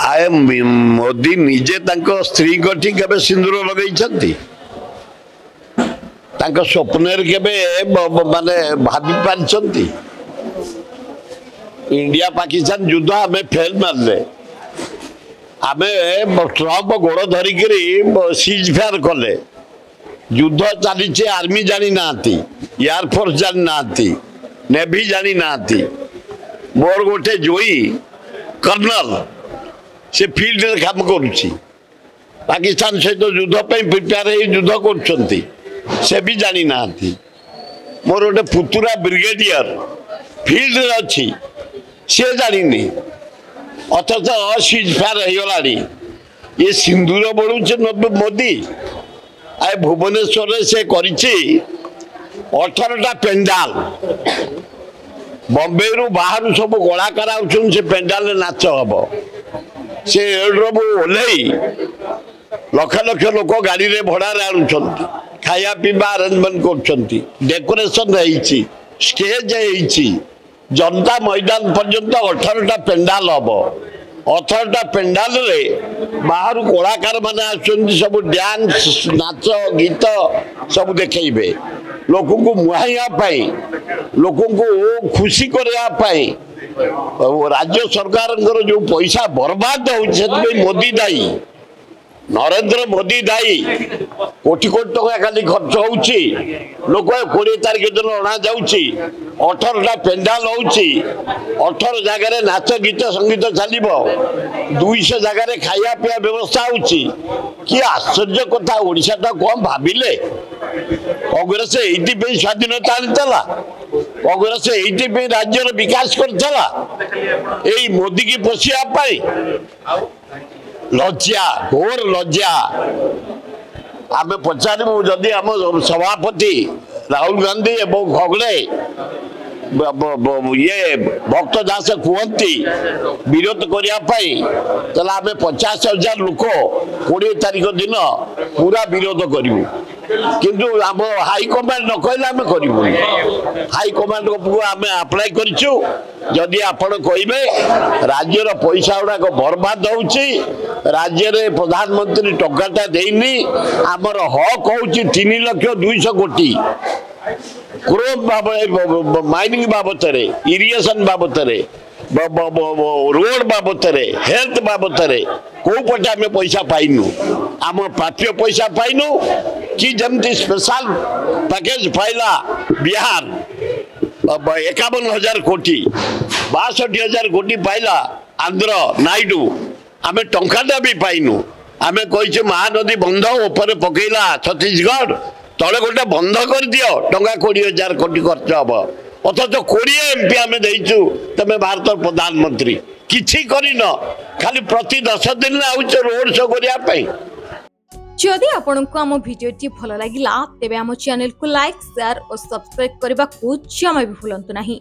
आए मोदी निजे स्त्री के सिंदूर लगे स्वप्न माने भाभी पारी इंडिया पाकिस्तान युद्ध आम फेल मारे आम ट्रम्प गोड़ धरिक सीज फायर कले युद्ध चली आर्मी जानी ना एयरफोर्स जानी ना नेवी जानी ना मोर गोटे जोई कर्नल से फील्ड रे काम करुच्ची पाकिस्तान सहित युद्ध प्रिपेयर युद्ध कर भी जानी ना मोर गोटे पुतुरा ब्रिगेडियर फील्ड रे अच्छी सी जानी अथच सीज फायर होगा ये सिंदूर बढ़ुचे मोदी आए भुवनेश्वर से करिछि 18टा पेंडाल बॉम्बे रु बाहर सब कलाकार आउछन से पेंडाल नाच हम से एड्रबु ओल्लई लक्ष लक्ष लोक गाड़ी रे भड़ा आनुछंती खाया पीवा अरेंजमेंट करछंती डेकोरेशन रही स्टेज रही जनता मैदान पर्यंत 18टा पेंडाल हम 18टा पेंडाल रे बाहर कलाकार माने आछंती सब डांस नाच गीत सब देखेबे लोक को मुहाइया पाई लोक को खुशी करया पाई राज्य सरकार जो पैसा बर्बाद हो मोदी दायी नरेंद्र मोदी दायी कोटी कोटी टका खाली खर्च होउची लोक 20 तारिख दिन अणा जाउची 18टा पेंडाल होउची 18 जगह नाच गीत संगीत चलिबो 200 जगह खाया पिया व्यवस्था होउची कि आश्चर्य कथा ओडिशा ता कम भाबिले कांग्रेस एइति स्वाधीनता आनीला कांग्रेस एइति राज्यर विकास करथला एई मोदी की पोसिया पाई लज्जा घोर लज्जा आम पचारू जदि आम सभापति राहुल गांधी एवं खगड़े ये भक्त दास कहती विरोध करने आम 50,000 लोक 20 तारिख दिन पूरा विरोध करूँ किंतु आम हाईकमांड न कहले आम करूँ हाईकमांड को आम अप्लाई करूँ जदि आपण कहे राज्यर पैसा गुड़ाक बर्बाद होची राज्य में प्रधानमंत्री टंकाटा देनी आमर हक हूँ 3,200 कोटी क्रोप माइनिंग बाबत इरिगेशन बाबत रोड बाबत हेल्थ बाबत कौ पटे आम पैसा पाइनु आम प्राप्य पैसा पाइनु कि जमती स्पेशल पैकेज पाइला बिहार 51,000 कोटी 62,000 कोटी पाइला आंध्र नायडू आम टंकाटा भी पाइनु आम कही महानदी बंध ऊपर पकेला छत्तीसगढ़ तले गोटे बंध कर दियो टंका 20,000 कोटी खर्च हम अथच 20 MP आम देचु तमे भारत प्रधानमंत्री किछि करिन खाली प्रति 10 दिन आउछ रोड शो करिया पई। जदि आपंक आम भिडी भल लगा तेब आम चैनल को लाइक शेयर और सब्सक्राइब करने को जमा भी भूलु नहीं।